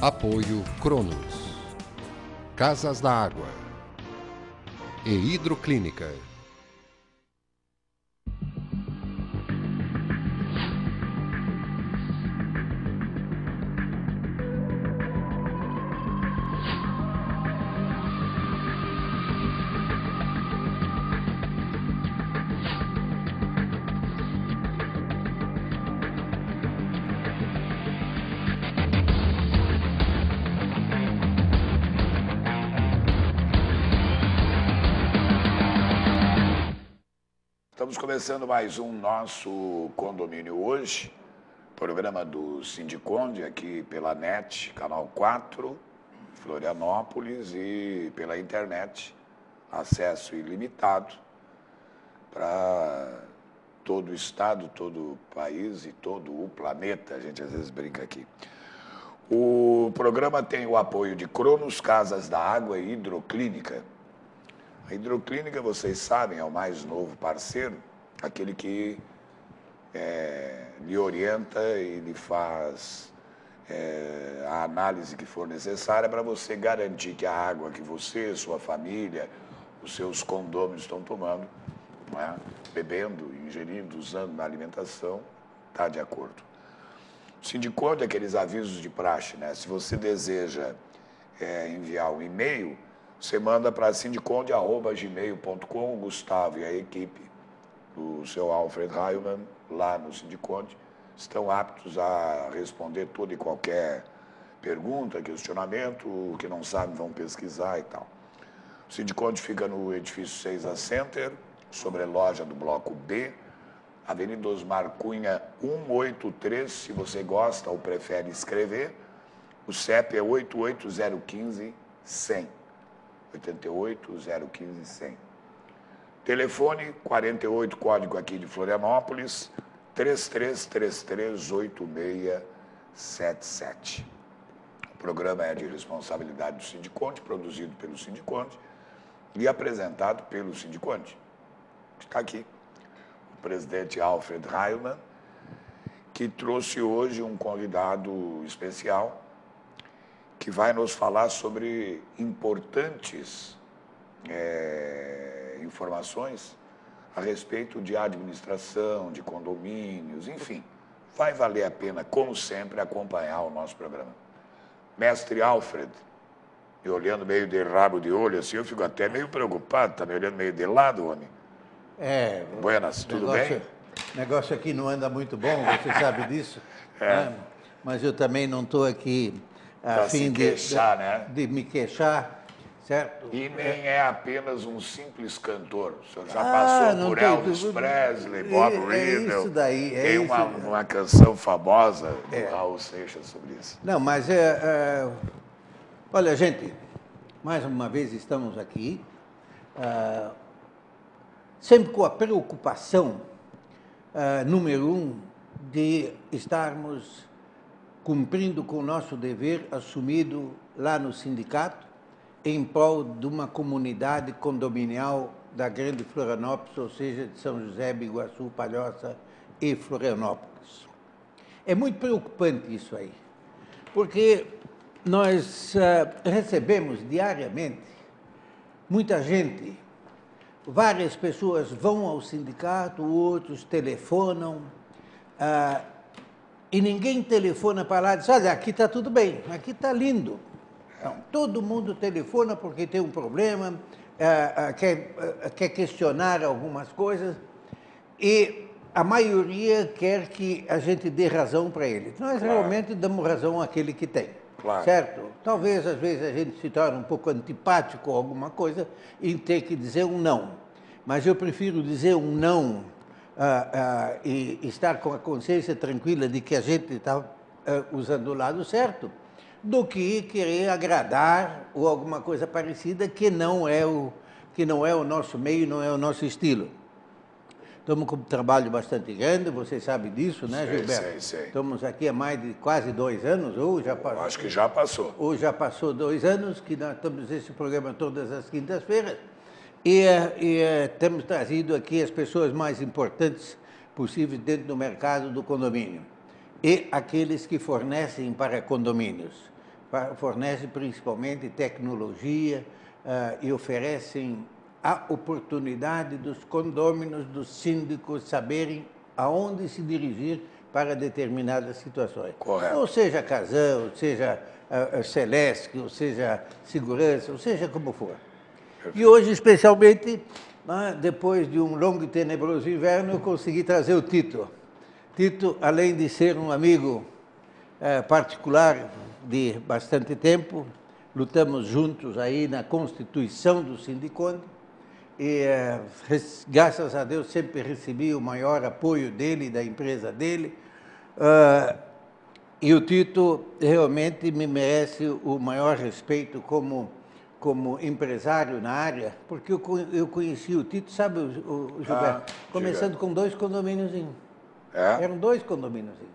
Apoio Cronos, Casas da Água e Hidroclínica. Estamos começando mais um nosso condomínio hoje, programa do Sindiconde, aqui pela NET, canal 4, Florianópolis, e pela internet, acesso ilimitado para todo o estado, todo o país e todo o planeta, a gente às vezes brinca aqui. O programa tem o apoio de Cronos, Casas da Água e Hidroclínica. A Hidroclínica, vocês sabem, é o mais novo parceiro, aquele que lhe orienta e lhe faz a análise que for necessária para você garantir que a água que você, sua família, os seus condôminos estão tomando, não é? Bebendo, ingerindo, usando na alimentação, está de acordo. O Sindiconde, aqueles avisos de praxe, né? Se você deseja enviar um e-mail, você manda para sindiconde@gmail.com. O Gustavo e a equipe do seu Alfred Heilmann, lá no Sindiconde, estão aptos a responder toda e qualquer pergunta, questionamento. O que não sabem vão pesquisar e tal. O Sindiconde fica no edifício 6A Center, sobre a loja do Bloco B, Avenida Osmar Cunha 183, se você gosta ou prefere escrever. O CEP é 88015-100. 88-015-100. Telefone 48, código aqui de Florianópolis, 3333-8677. O programa é de responsabilidade do Sindiconde, produzido pelo Sindiconde e apresentado pelo Sindiconde. Está aqui o presidente Alfred Heilmann, que trouxe hoje um convidado especial, que vai nos falar sobre importantes informações a respeito de administração, de condomínios, enfim. Vai valer a pena, como sempre, acompanhar o nosso programa. Mestre Alfred, me olhando meio de rabo de olho, assim, eu fico até meio preocupado, está me olhando meio de lado, homem. Buenas, tudo bem? O negócio aqui não anda muito bom, você sabe disso. Né? Mas eu também não estou aqui a fim de me queixar, certo? E nem é apenas um simples cantor. O senhor já passou por Elvis Presley, Bob Riddle. Isso daí. Tem uma canção famosa do Raul Seixas sobre isso. Não, mas olha, gente, mais uma vez estamos aqui, sempre com a preocupação, número 1, de estarmos cumprindo com o nosso dever assumido lá no sindicato, em prol de uma comunidade condominial da Grande Florianópolis, ou seja, de São José, Biguaçu, Palhoça e Florianópolis. É muito preocupante isso aí, porque nós recebemos diariamente muita gente, várias pessoas vão ao sindicato, outros telefonam, e ninguém telefona para lá e diz, olha, aqui está tudo bem, aqui está lindo. Não, todo mundo telefona porque tem um problema, quer questionar algumas coisas, e a maioria quer que a gente dê razão para ele. Nós realmente damos razão àquele que tem, certo? Talvez, às vezes, a gente se torne um pouco antipático a alguma coisa e ter que dizer um não. Mas eu prefiro dizer um não e estar com a consciência tranquila de que a gente está usando o lado certo, do que querer agradar ou alguma coisa parecida que não é o nosso meio, não é o nosso estilo. Estamos com um trabalho bastante grande, você sabe disso, né, Gilberto? Sei. Estamos aqui há mais de quase 2 anos, ou já passou? Acho que já passou. Ou já passou 2 anos, que nós estamos nesse programa todas as quintas-feiras, e temos trazido aqui as pessoas mais importantes possíveis dentro do mercado do condomínio, e aqueles que fornecem para condomínios. fornecem principalmente tecnologia e oferecem a oportunidade dos condôminos, dos síndicos saberem aonde se dirigir para determinadas situações. Correto. Ou seja Casão, ou seja Celesc, ou seja Segurança, ou seja como for. E hoje, especialmente, depois de um longo e tenebroso inverno, eu consegui trazer o Tito. Tito, além de ser um amigo particular de bastante tempo, lutamos juntos aí na constituição do Sindiconde e, graças a Deus, sempre recebi o maior apoio dele, da empresa dele. E o Tito realmente me merece o maior respeito como empresário na área, porque eu conheci o Tito, sabe, o Gilberto, começando com 2 condomíniozinhos. Eram 2 condomíniozinhos.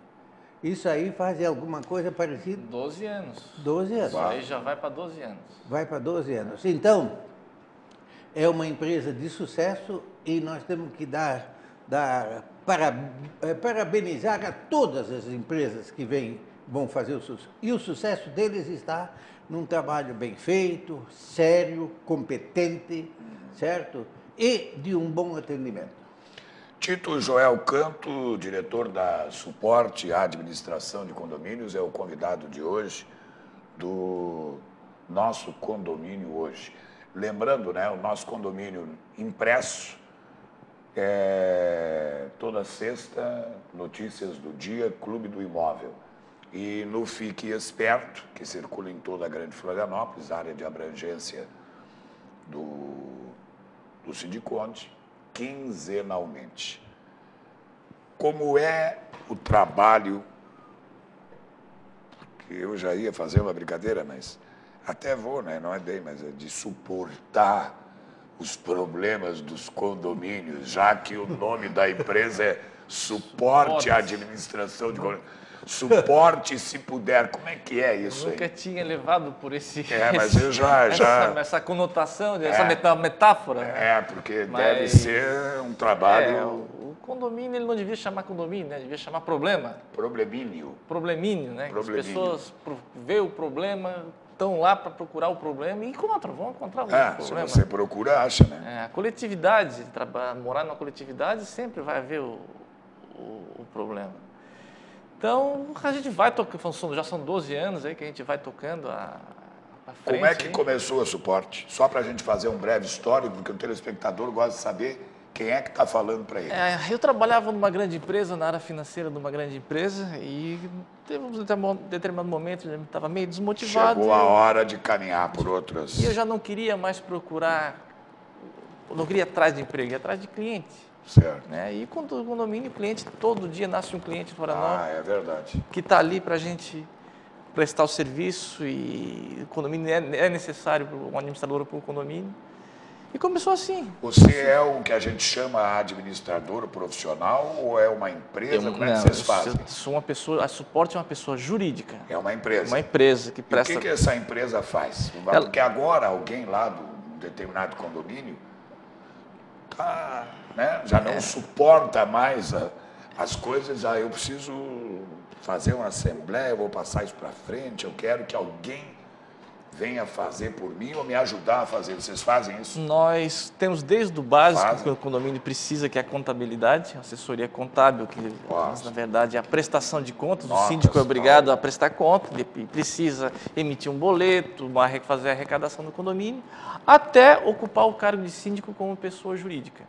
Isso aí faz alguma coisa parecida? 12 anos. 12 anos. Isso aí já vai para 12 anos. Vai para 12 anos. Então, é uma empresa de sucesso e nós temos que parabenizar a todas as empresas que vão fazer o sucesso. E o sucesso deles está num trabalho bem feito, sério, competente, certo? E de um bom atendimento. Tito Joel Canto, diretor da Suporte à Administração de Condomínios, é o convidado de hoje do nosso condomínio hoje. Lembrando, né, o nosso condomínio impresso, toda sexta, notícias do dia, Clube do Imóvel. E no Fique Esperto, que circula em toda a Grande Florianópolis, área de abrangência do Sindiconde, quinzenalmente. Como é o trabalho, que eu já ia fazer uma brincadeira, mas até vou, né? Não é bem, mas é de suportar os problemas dos condomínios, já que o nome da empresa é Suporte à Administração de Condomínios. Suporte, se puder. Como é que é isso? Nunca tinha levado por mas eu já... Essa conotação, essa metáfora. Porque deve ser um trabalho... O condomínio, ele não devia chamar condomínio, né? Devia chamar problema. Problemínio, né? As pessoas vê o problema, estão lá para procurar o problema e vão encontrar o problema. Se você procura, acha, né? A coletividade, morar numa coletividade, sempre vai haver o problema. Então, a gente vai tocando, já são 12 anos aí que a gente vai tocando a frente. Como é que começou a Suporte? Só para a gente fazer um breve histórico, porque o telespectador gosta de saber quem é que está falando para ele. Eu trabalhava numa grande empresa, na área financeira de uma grande empresa, e teve um determinado momento, eu estava meio desmotivado. Chegou a hora de caminhar por outras... E eu já não queria mais procurar, não queria ir atrás de emprego, ia atrás de cliente. Certo. E com o condomínio, cliente, todo dia nasce um cliente em Florianópolis. É verdade. Que está ali para a gente prestar o serviço e o condomínio é necessário para um administrador para o condomínio. E começou assim. Você é o que a gente chama administrador profissional ou é uma empresa? Como é que vocês fazem? Eu sou uma pessoa, a Suporte é uma pessoa jurídica. É uma empresa? Uma empresa que presta... E o que essa empresa faz? Porque agora alguém lá de um determinado condomínio já não suporta mais as coisas, eu preciso fazer uma assembleia, eu vou passar isso para frente, eu quero que alguém venha fazer por mim ou me ajudar a fazer. Vocês fazem isso? Nós temos desde o básico que o condomínio precisa, que é a contabilidade, a assessoria contábil, que na verdade é a prestação de contas. O síndico é obrigado a prestar conta, ele precisa emitir um boleto, fazer a arrecadação do condomínio, até ocupar o cargo de síndico como pessoa jurídica.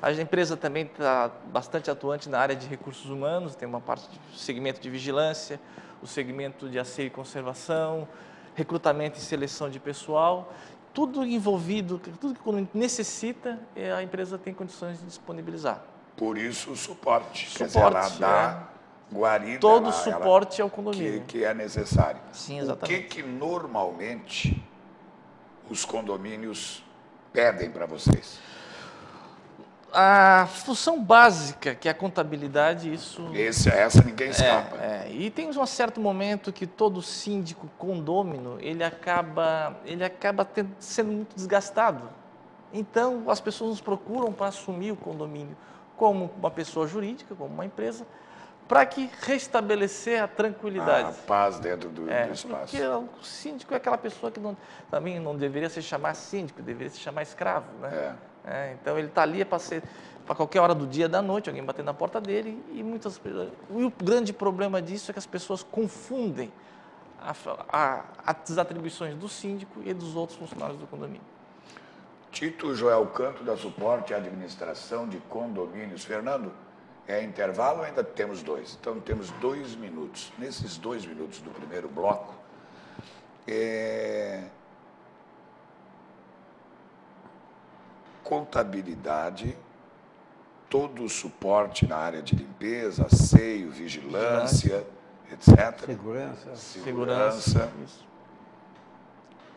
A empresa também está bastante atuante na área de recursos humanos, tem uma parte do segmento de vigilância, o segmento de asseio e conservação, recrutamento e seleção de pessoal, tudo envolvido, tudo que o condomínio necessita, a empresa tem condições de disponibilizar. Por isso o suporte. Quer dizer, ela dá guarida. Todo suporte ao condomínio. Que é necessário. Sim, exatamente. O que normalmente os condomínios pedem para vocês? A função básica, que é a contabilidade, essa ninguém escapa. E tem um certo momento que todo síndico condômino, ele acaba sendo muito desgastado. Então, as pessoas nos procuram para assumir o condomínio como uma pessoa jurídica, como uma empresa, para que restabelecer a tranquilidade. A paz dentro do espaço. Porque o síndico é aquela pessoa que também não deveria se chamar síndico, deveria se chamar escravo, né? Então ele está ali para qualquer hora do dia, da noite, alguém bater na porta dele e o grande problema disso é que as pessoas confundem as atribuições do síndico e dos outros funcionários do condomínio. Tito Joel Canto, da Suporte e Administração de Condomínios. Fernando, é intervalo ou ainda temos 2? Então temos 2 minutos. Nesses 2 minutos do primeiro bloco, contabilidade, todo o suporte na área de limpeza, asseio, vigilância, etc. Segurança. Isso.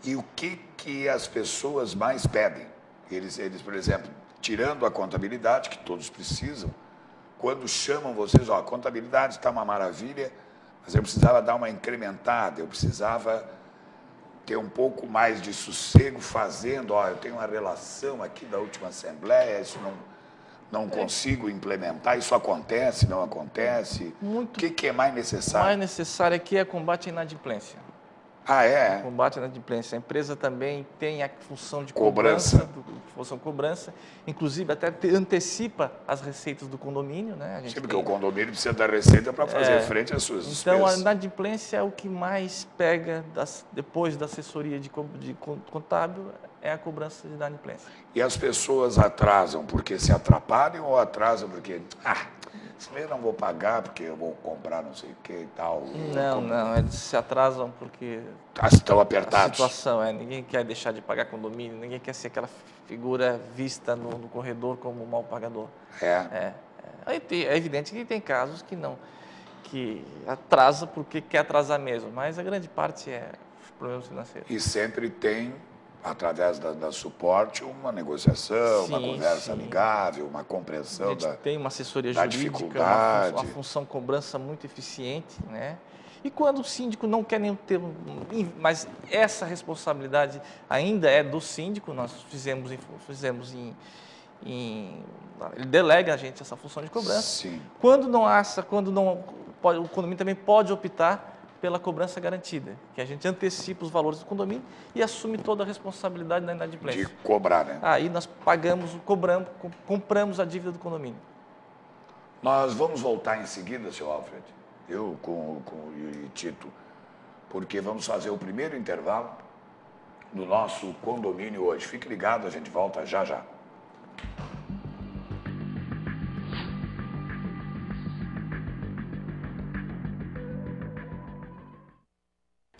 E o que as pessoas mais pedem? Eles, por exemplo, tirando a contabilidade, que todos precisam, quando chamam vocês, a contabilidade está uma maravilha, mas eu precisava dar uma incrementada, eu precisava ter um pouco mais de sossego fazendo, eu tenho uma relação aqui da última assembleia, isso não consigo implementar, isso acontece, não acontece? O que é mais necessário? O mais necessário aqui é combate à inadimplência. Combate à inadimplência. A empresa também tem a função de cobrança, inclusive até antecipa as receitas do condomínio, né? Porque o condomínio precisa da receita para fazer frente às suas despesas. Então, a inadimplência é o que mais pega depois da assessoria de contábil, é a cobrança de inadimplência. E as pessoas atrasam porque se atrapalham ou atrasam porque... esse mês eu não vou pagar porque eu vou comprar não sei o que e tal. Não, eles se atrasam porque estão apertados. A situação ninguém quer deixar de pagar condomínio, ninguém quer ser aquela figura vista no corredor como um mal pagador. É evidente que tem casos que atrasa porque quer atrasar mesmo, mas a grande parte é problemas financeiros. E sempre tem, através da suporte, uma negociação, uma conversa amigável, uma compreensão a gente tem uma assessoria jurídica, uma função cobrança muito eficiente, né? E quando o síndico não quer nem ter, mas essa responsabilidade ainda é do síndico, nós fizemos ele delega a gente essa função de cobrança. Sim. Quando não, o condomínio também pode optar pela cobrança garantida, que a gente antecipa os valores do condomínio e assume toda a responsabilidade da inadimplência. De cobrar, né? Aí nós compramos a dívida do condomínio. Nós vamos voltar em seguida, seu Alfred, eu com o Tito, porque vamos fazer o primeiro intervalo do nosso condomínio hoje. Fique ligado, a gente volta já já.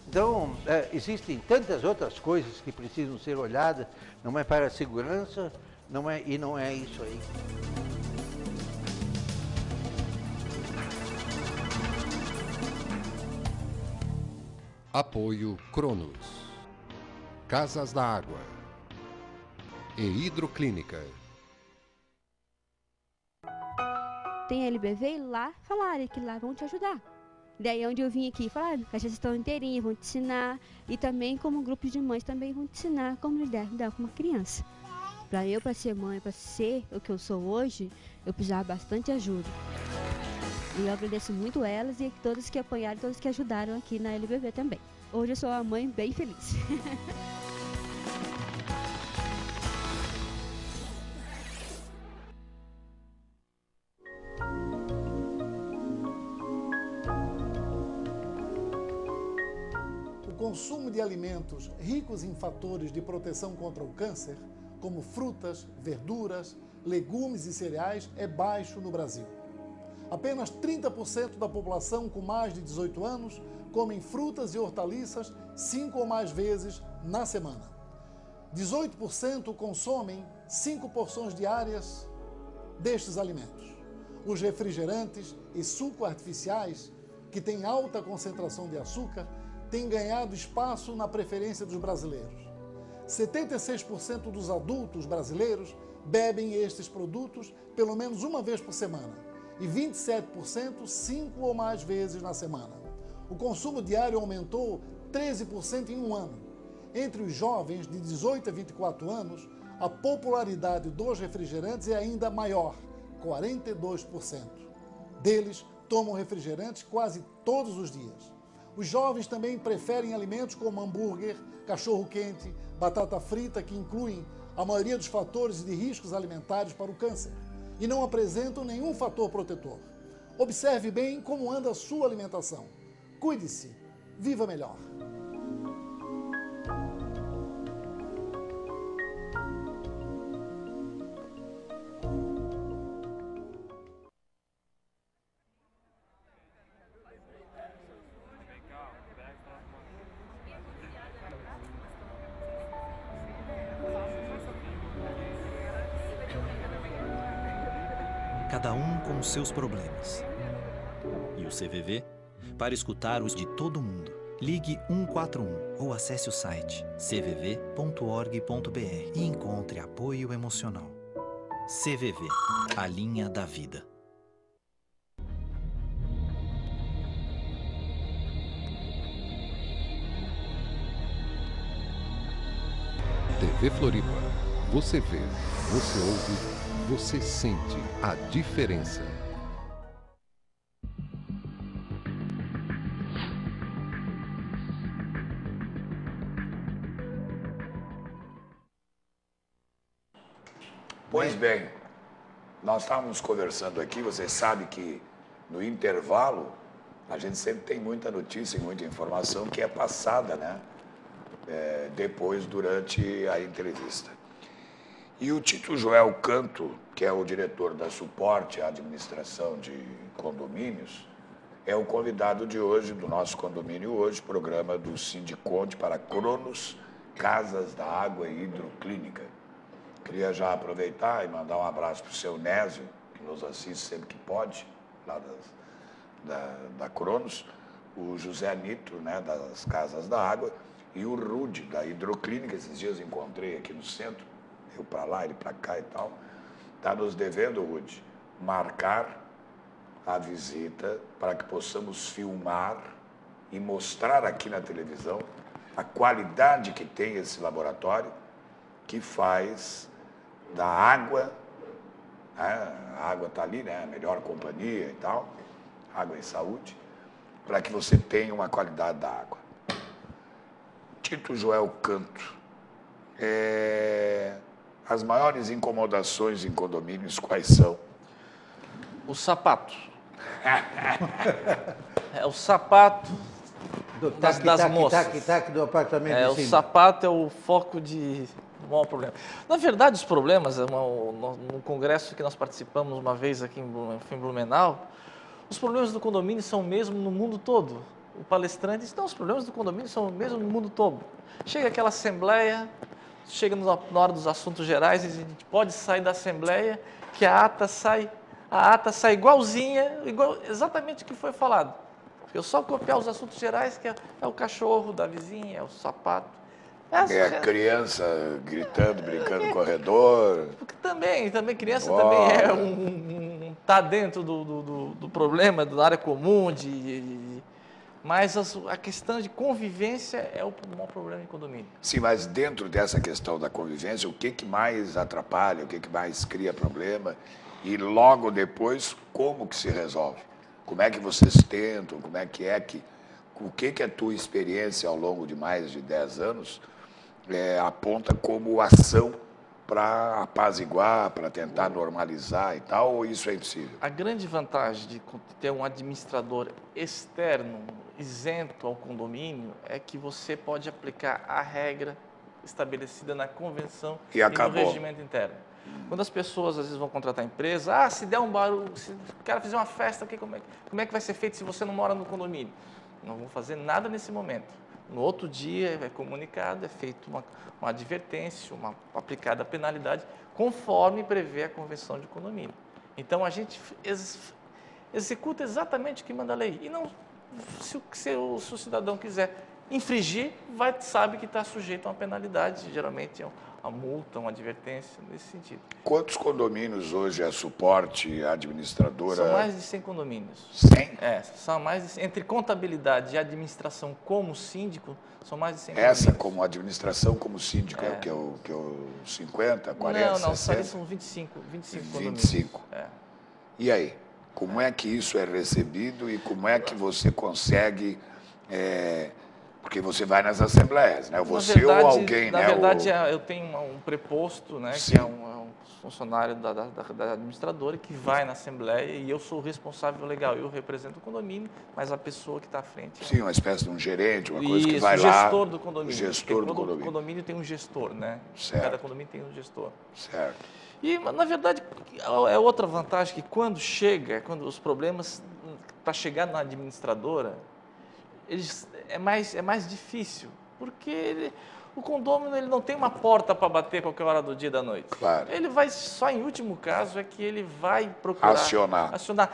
Então, existem tantas outras coisas que precisam ser olhadas, não é para a segurança, não é isso aí. Apoio Cronos, Casas da Água e Hidroclínica. Tem a LBV e lá falaram que lá vão te ajudar. Daí onde eu vim aqui, falaram que a gestão inteirinha vão te ensinar e também como grupo de mães também vão te ensinar como lidar com uma criança. Para ser mãe, para ser o que eu sou hoje, eu precisava bastante ajuda. E eu agradeço muito elas e todas que apoiaram, todas que ajudaram aqui na LBV também. Hoje eu sou uma mãe bem feliz. O consumo de alimentos ricos em fatores de proteção contra o câncer, como frutas, verduras, legumes e cereais, é baixo no Brasil. Apenas 30% da população com mais de 18 anos comem frutas e hortaliças 5 ou mais vezes na semana. 18% consomem 5 porções diárias destes alimentos. Os refrigerantes e sucos artificiais, que têm alta concentração de açúcar, têm ganhado espaço na preferência dos brasileiros. 76% dos adultos brasileiros bebem estes produtos pelo menos uma vez por semana e 27% 5 ou mais vezes na semana. O consumo diário aumentou 13% em um ano. Entre os jovens de 18 a 24 anos, a popularidade dos refrigerantes é ainda maior, 42%. Deles, tomam refrigerantes quase todos os dias. Os jovens também preferem alimentos como hambúrguer, cachorro-quente, batata frita, que incluem a maioria dos fatores de riscos alimentares para o câncer e não apresentam nenhum fator protetor. Observe bem como anda a sua alimentação. Cuide-se. Viva melhor. Cada um com os seus problemas. E o CVV, para escutar os de todo mundo, ligue 141 ou acesse o site cvv.org.br e encontre apoio emocional. CVV, a linha da vida. TV Floripa. Você vê, você ouve, você sente a diferença. Pois bem, nós estávamos conversando aqui, você sabe que no intervalo a gente sempre tem muita notícia e muita informação que é passada, né? Depois, durante a entrevista. E o Tito Joel Canto, que é o diretor da Suporte à Administração de Condomínios, é o convidado de hoje, do nosso condomínio hoje, programa do Sindiconte para Cronos, Casas da Água e Hidroclínica. Queria já aproveitar e mandar um abraço para o seu Nésio, que nos assiste sempre que pode, lá da Cronos, o José Nitro, né, das Casas da Água, e o Rude, da Hidroclínica. Esses dias encontrei aqui no centro, eu para lá, ele para cá e tal. Está nos devendo, Rude, marcar a visita para que possamos filmar e mostrar aqui na televisão a qualidade que tem esse laboratório, que faz da água, né? A água está ali, né? A melhor companhia e tal, água e saúde, para que você tenha uma qualidade da água. Tito Joel Canto, as maiores incomodações em condomínios quais são? O sapato. É o sapato das moças. Tac do apartamento de O cima. sapato é o foco de maior problema. Na verdade, os problemas, no congresso que nós participamos uma vez aqui em Blumenau, os problemas do condomínio são o mesmo no mundo todo. O palestrante disse, não, os problemas do condomínio são o mesmo no mundo todo. Chega aquela assembleia, chega na hora dos assuntos gerais, e a gente pode sair da assembleia, que a ata sai igualzinha, exatamente o que foi falado. Eu só copiar os assuntos gerais, que é o cachorro da vizinha, é o sapato. É a criança gritando, brincando no corredor. Porque também criança também tá dentro do problema, da área comum, mas a questão de convivência é o maior problema em condomínio. Sim, mas dentro dessa questão da convivência, o que mais atrapalha, o que mais cria problema? E logo depois, como que se resolve? Como é que vocês tentam? O que a tua experiência ao longo de mais de 10 anos aponta como ação para apaziguar, para tentar normalizar e tal, ou isso é impossível? A grande vantagem de ter um administrador externo, isento ao condomínio, é que você pode aplicar a regra estabelecida na convenção e no regimento interno. Quando as pessoas às vezes vão contratar a empresa, se der um barulho, se o cara fizer uma festa, como é que vai ser feito se você não mora no condomínio? Não vão fazer nada nesse momento. No outro dia é comunicado, é feita uma advertência, uma aplicada a penalidade, conforme prevê a convenção de condomínio. Então a gente executa exatamente o que manda a lei. E não, se o cidadão quiser infringir, sabe que está sujeito a uma penalidade, geralmente uma multa, uma advertência, nesse sentido. Quantos condomínios hoje é Suporte administradora? São mais de 100 condomínios. 100? São mais de 100. Entre contabilidade e administração como síndico, são mais de 100 Essa condomínios. como administração, como síndico, é o que é o 50, 40, não, 60? Não, são 25 condomínios. 25. E aí? Como é que isso é recebido e como é que você consegue... porque você vai nas assembleias, né? Você verdade, ou alguém, na né? verdade, eu tenho um preposto, né? Sim. Que é um funcionário da administradora que vai na assembleia e eu sou o responsável legal. Eu represento o condomínio, mas a pessoa que está à frente... Sim, uma espécie de um gerente, uma coisa que Isso, vai lá... gestor do condomínio. Gestor do condomínio. O condomínio tem um gestor, né? Certo. Cada condomínio tem um gestor. Certo. E, na verdade, é outra vantagem que quando os problemas, para chegar na administradora, é mais difícil, porque o condômino ele não tem uma porta para bater qualquer hora do dia e da noite. Claro. Ele vai, só em último caso, é que ele vai procurar... Acionar.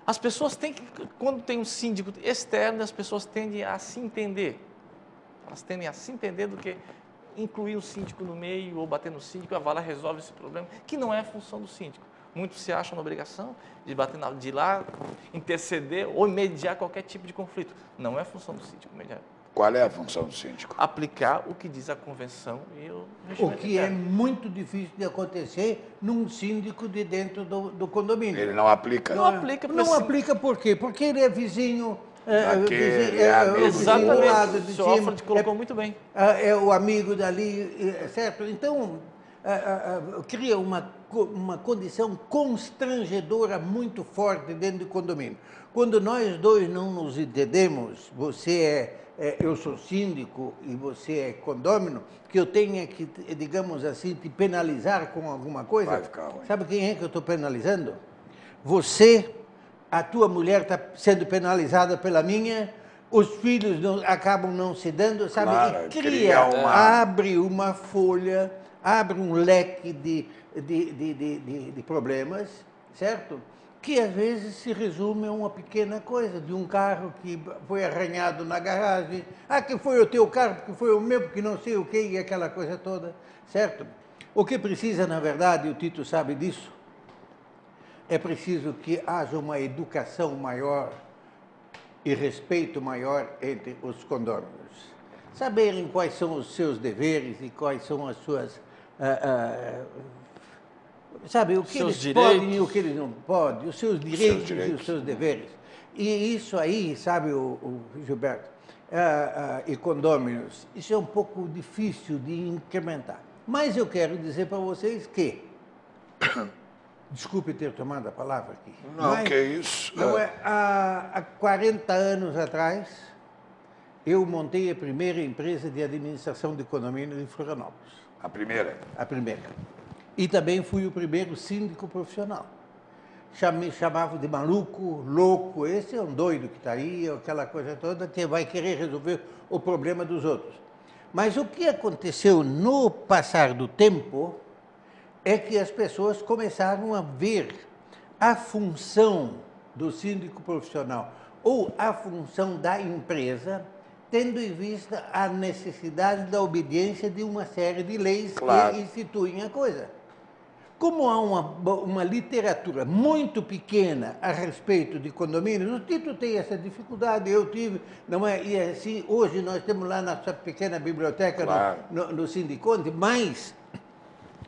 As pessoas têm que, quando tem um síndico externo, as pessoas tendem a se entender. Elas tendem a se entender do que incluir o síndico no meio ou bater no síndico, vai lá, resolve esse problema, que não é a função do síndico. Muitos se acham na obrigação de ir lá, interceder ou mediar qualquer tipo de conflito. Não é a função do síndico mediar. Qual é a função do síndico? Aplicar o que diz a convenção e o regimento O que é interno. muito difícil de acontecer num síndico de dentro do condomínio. Ele não aplica? Não aplica. Não aplica por quê? Porque ele é vizinho... Exatamente, lado o de senhor cima, Alfred colocou muito bem. É o amigo dali, certo? Então, cria uma condição constrangedora muito forte dentro do condomínio. Quando nós dois não nos entendemos, eu sou síndico e você é condômino, que eu tenha que, digamos assim, te penalizar com alguma coisa. Vai ficar ruim. Sabe quem é que eu estou penalizando? Você... A tua mulher está sendo penalizada pela minha, os filhos acabam não se dando, sabe? Claro, E abre uma folha, abre um leque de problemas, certo? Que às vezes se resume a uma pequena coisa, de um carro que foi arranhado na garagem, que foi o teu carro, porque foi o meu, porque não sei o quê, e aquela coisa toda, certo? O que precisa, na verdade, o Tito sabe disso, é preciso que haja uma educação maior e respeito maior entre os condôminos. Saberem quais são os seus deveres e quais são as suas... sabe, o que eles podem e o que eles não podem, os seus direitos e os seus deveres. E isso aí, sabe, o Gilberto, e condôminos, isso é um pouco difícil de incrementar. Mas eu quero dizer para vocês que... Desculpe ter tomado a palavra aqui. Não, que isso. Não há 40 anos atrás, eu montei a primeira empresa de administração de condomínio em Florianópolis. A primeira? A primeira. E também fui o primeiro síndico profissional. Me chamavam de maluco, louco, esse é um doido que está aí, aquela coisa toda, que vai querer resolver o problema dos outros. Mas o que aconteceu no passar do tempo é que as pessoas começaram a ver a função do síndico profissional ou a função da empresa, tendo em vista a necessidade da obediência de uma série de leis que instituem a coisa. Como há uma literatura muito pequena a respeito de condomínios, o Tito tem essa dificuldade, eu tive, não é? E assim, hoje nós temos lá na nossa pequena biblioteca no Sindiconte, mas...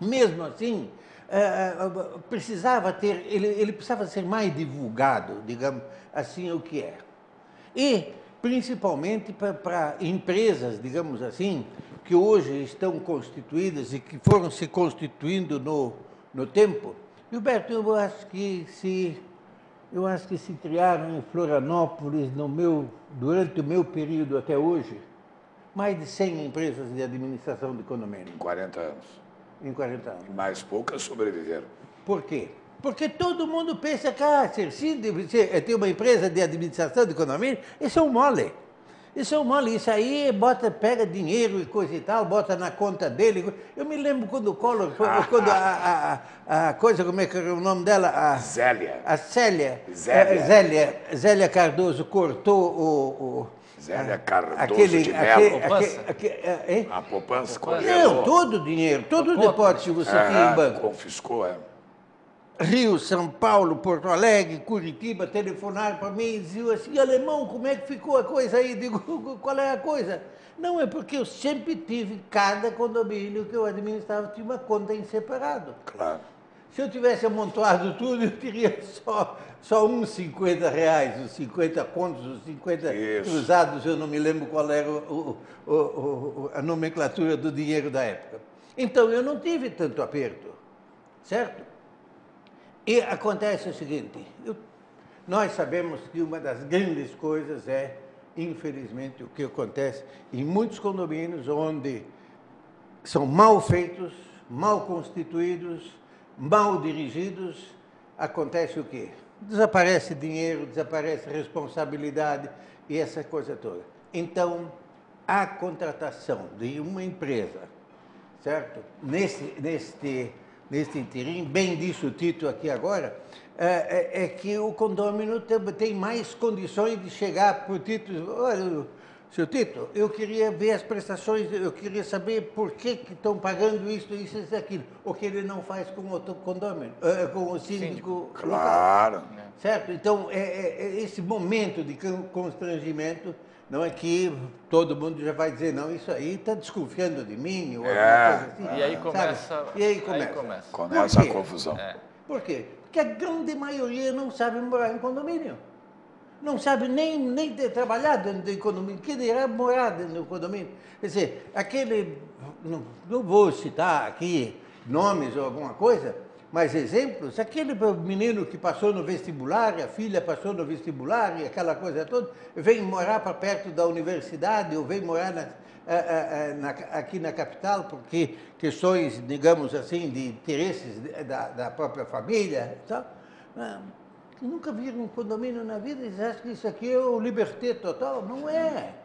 Mesmo assim, precisava ter, ele precisava ser mais divulgado, digamos assim, o que é. E, principalmente, para empresas, digamos assim, que hoje estão constituídas e que foram se constituindo no tempo. Gilberto, eu acho que se criaram em Florianópolis, durante o meu período até hoje, mais de 100 empresas de administração de condomínio. Em 40 anos. Em 40 anos. Mas poucas sobreviveram. Por quê? Porque todo mundo pensa que ser síndico, ter uma empresa de administração de condomínio, isso é um mole. Isso é um mole. Isso aí pega dinheiro e coisa e tal, bota na conta dele. Eu me lembro quando o Collor, quando a coisa, como é que era o nome dela? Zélia. A Zélia Cardoso cortou o Zélia Cardoso de Mello. A poupança congelou. Não, todo o dinheiro, todo o depósito que você tinha em banco. Confiscou, Rio, São Paulo, Porto Alegre, Curitiba, telefonaram para mim e diziam assim, alemão, como é que ficou a coisa aí? Digo, qual é a coisa? Não, é porque eu sempre tive, cada condomínio que eu administrava tinha uma conta em separado. Claro. Se eu tivesse amontoado tudo, eu teria só só uns 50 reais, os 50 contos, os 50 cruzados, eu não me lembro qual era a nomenclatura do dinheiro da época. Então, eu não tive tanto aperto, certo? E acontece o seguinte, nós sabemos que uma das grandes coisas é, infelizmente, o que acontece em muitos condomínios onde são mal feitos, mal constituídos, mal dirigidos, acontece o quê? Desaparece dinheiro, desaparece responsabilidade e essa coisa toda. Então, a contratação de uma empresa, certo? Neste interim, bem disse o Tito aqui agora, é que o condômino tem mais condições de chegar para o Tito e dizer, olha, seu Tito, eu queria ver as prestações, eu queria saber por que estão pagando isso, isso e aquilo. O que ele não faz com o outro condômino, com o síndico. Claro. Certo? Então, esse momento de constrangimento, não é que todo mundo já vai dizer, não, isso aí está desconfiando de mim, ou alguma coisa assim. E aí começa, e aí começa. Começa a confusão. Por quê? Porque a grande maioria não sabe morar em condomínio. Não sabe nem ter trabalhado dentro do condomínio, que dirá morar dentro do condomínio. Quer dizer, não vou citar aqui nomes ou alguma coisa, mas exemplos, aquele menino que passou no vestibular, a filha passou no vestibular e aquela coisa toda, vem morar para perto da universidade ou vem morar aqui na capital porque questões, digamos assim, de interesses da própria família, sabe? Nunca viram um condomínio na vida e acham que isso aqui é o liberté total? Não é.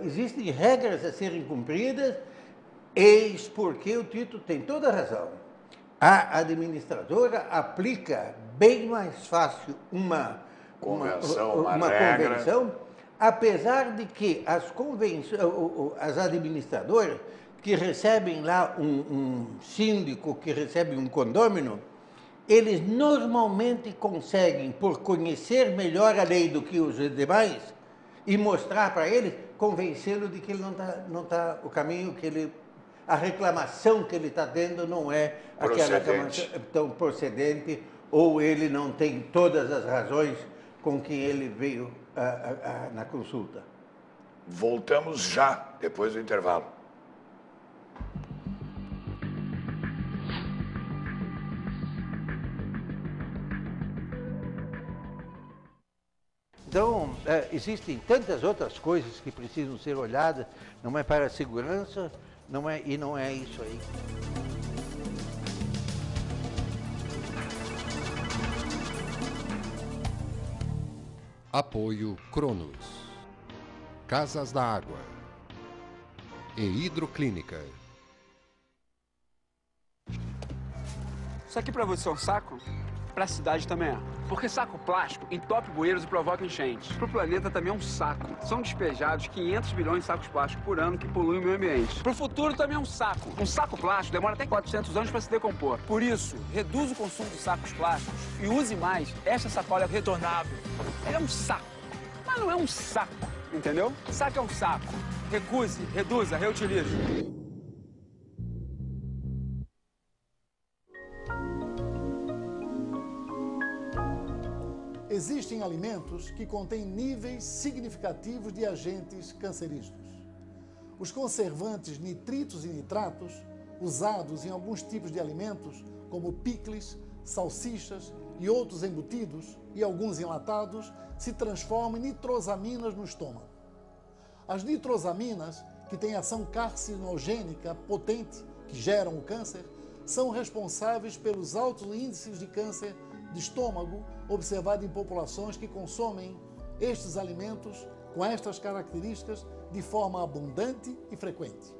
Existem regras a serem cumpridas, eis porque o Tito tem toda a razão. A administradora aplica bem mais fácil uma convenção, apesar de que as administradoras que recebem lá um síndico, que recebe um condômino, eles normalmente conseguem, por conhecer melhor a lei do que os demais, e mostrar para eles, convencê-lo de que ele não tá o caminho que ele, a reclamação que ele está tendo não é aquela reclamação tão procedente, ou ele não tem todas as razões com que ele veio na consulta. Voltamos já, depois do intervalo. Então, existem tantas outras coisas que precisam ser olhadas, não é para a segurança, não é isso aí. Apoio Cronos, Casas da Água e Hidroclínica. Isso aqui pra você é um saco? Pra cidade também é. Porque saco plástico entope bueiros e provoca enchentes. Pro planeta também é um saco. São despejados 500 bilhões de sacos plásticos por ano que poluem o meio ambiente. Pro futuro também é um saco. Um saco plástico demora até 400 anos para se decompor. Por isso, reduza o consumo de sacos plásticos e use mais esta sacola retornável. Ele é um saco, mas não é um saco, entendeu? Saco é um saco. Recuse, reduza, reutilize. Existem alimentos que contêm níveis significativos de agentes cancerígenos. Os conservantes nitritos e nitratos, usados em alguns tipos de alimentos, como picles, salsichas e outros embutidos, e alguns enlatados, se transformam em nitrosaminas no estômago. As nitrosaminas, que têm ação carcinogênica potente, que geram o câncer, são responsáveis pelos altos índices de câncer de estômago observado em populações que consomem estes alimentos com estas características de forma abundante e frequente.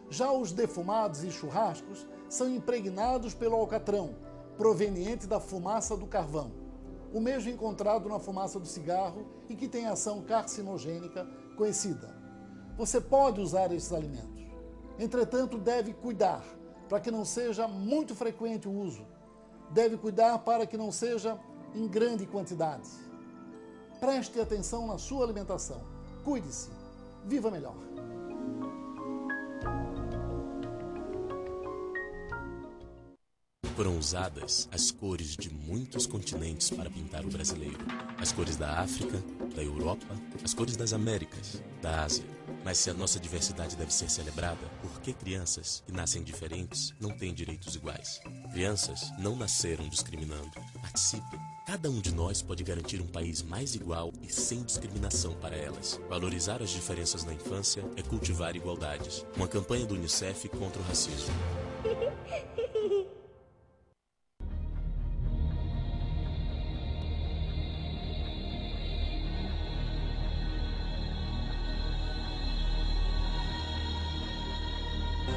Já os defumados e churrascos são impregnados pelo alcatrão, proveniente da fumaça do carvão, o mesmo encontrado na fumaça do cigarro e que tem ação carcinogênica conhecida. Você pode usar esses alimentos, entretanto deve cuidar para que não seja muito frequente o uso. Deve cuidar para que não seja em grande quantidade. Preste atenção na sua alimentação. Cuide-se. Viva melhor. Foram usadas as cores de muitos continentes para pintar o brasileiro. As cores da África, da Europa, as cores das Américas, da Ásia. Mas se a nossa diversidade deve ser celebrada, por que crianças que nascem diferentes não têm direitos iguais? Crianças não nasceram discriminando. Participem. Cada um de nós pode garantir um país mais igual e sem discriminação para elas. Valorizar as diferenças na infância é cultivar igualdades. Uma campanha do UNICEF contra o racismo.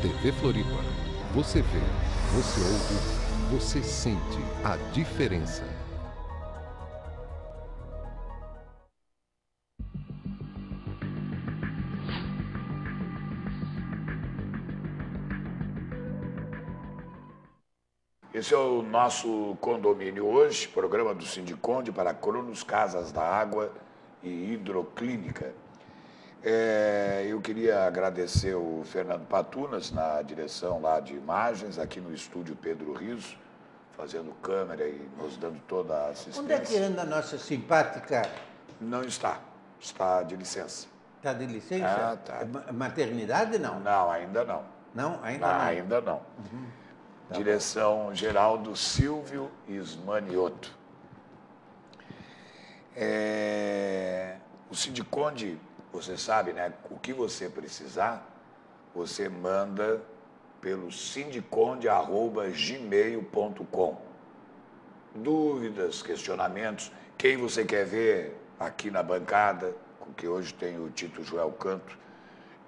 TV Floripa. Você vê, você ouve, você sente a diferença. Esse é o nosso condomínio hoje, programa do Sindiconde para Cronos Casas da Água e Hidroclínica. Eu queria agradecer o Fernando Patunas na direção lá de imagens, aqui no estúdio Pedro Riso, fazendo câmera e nos dando toda a assistência. Onde é que anda a nossa simpática? Não está, está de licença. Está de licença? Ah, tá. Maternidade, não? Não, ainda não. Não? Ainda não? Ainda não. Uhum. Tá Direção geral do Silvio Ismanioto. O Sindiconde, você sabe, né? O que você precisar, você manda pelo sindiconde@gmail.com. Dúvidas, questionamentos, quem você quer ver aqui na bancada, que hoje tem o Tito Joel Canto,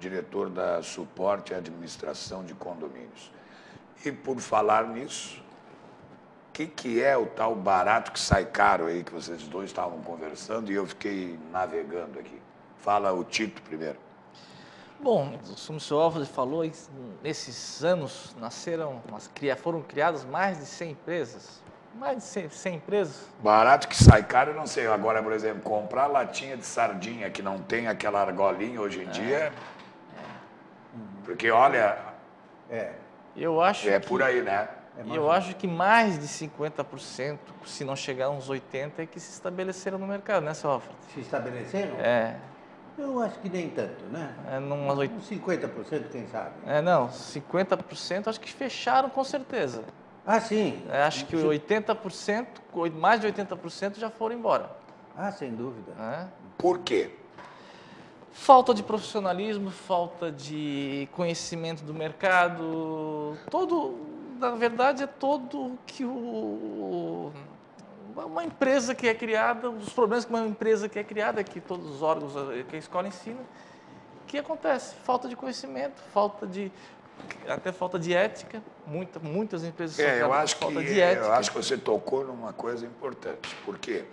diretor da Suporte e Administração de Condomínios. E por falar nisso, o que é o tal barato que sai caro aí, que vocês dois estavam conversando e eu fiquei navegando aqui? Fala o Tito primeiro. Bom, como o senhor Álvaro falou, nesses anos foram criadas mais de 100 empresas. Mais de 100 empresas. Barato que sai caro, eu não sei. Agora, por exemplo, comprar latinha de sardinha que não tem aquela argolinha hoje em dia. Porque, olha... Eu acho por aí, né? Eu acho que mais de 50%, se não chegar a uns 80%, é que se estabeleceram no mercado, né, seu Alfredo? Se estabeleceram? Eu acho que nem tanto, né? Uns 50%, quem sabe? Não, 50% acho que fecharam com certeza. Ah, sim? Acho que 80%, mais de 80% já foram embora. Ah, sem dúvida. Por quê? Falta de profissionalismo, falta de conhecimento do mercado, na verdade é todo que uma empresa que é criada, os problemas que uma empresa que é criada, que todos os órgãos que a escola ensina, que acontece? Falta de conhecimento, até falta de ética, muitas empresas são criadas por falta de ética. Eu acho que você tocou numa coisa importante, porque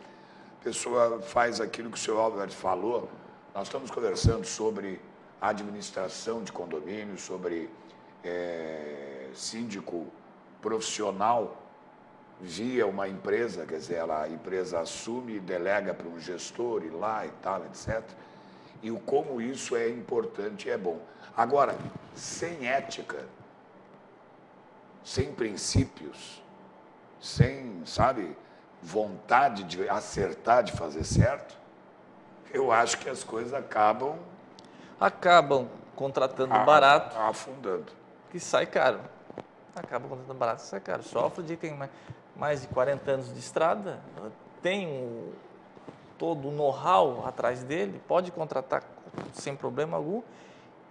a pessoa faz aquilo que o senhor Albert falou. Nós estamos conversando sobre administração de condomínios, sobre síndico profissional via uma empresa, quer dizer, a empresa assume e delega para um gestor ir lá e tal, etc. E como isso é importante e é bom. Agora, sem ética, sem princípios, sem, vontade de acertar, de fazer certo, eu acho que as coisas acabam contratando barato, afundando, que sai caro. Acaba contratando barato, que sai caro. Sofre de tem mais de 40 anos de estrada, tem todo o know-how atrás dele, pode contratar sem problema algum.